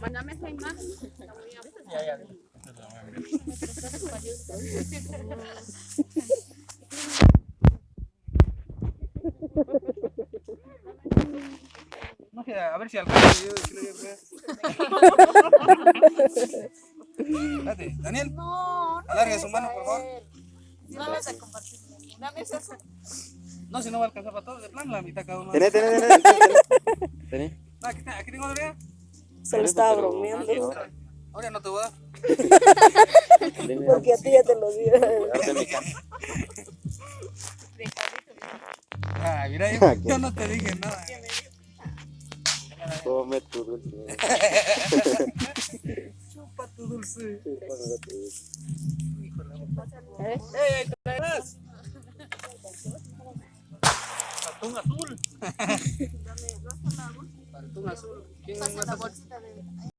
Mándame 6 más. Ya. No sé, a ver si alcanza yo. Espérate, Daniel, No, alarga su mano, por favor. no vas a compartir. Dame eso. No, si no va a alcanzar para todos, de plan, la mitad cada uno. Tené. No, aquí tengo Adrián. Se lo estaba bromeando. Ahora no te voy a dar. Porque a ti ya te lo di. Ah, mira, yo no te dije nada. Come tu dulce. Chupa tu dulce. ¿Eh? ¡Ey, trae más! Atún azul. Atún azul. ¿Quién Pasa más la azul? bolsita de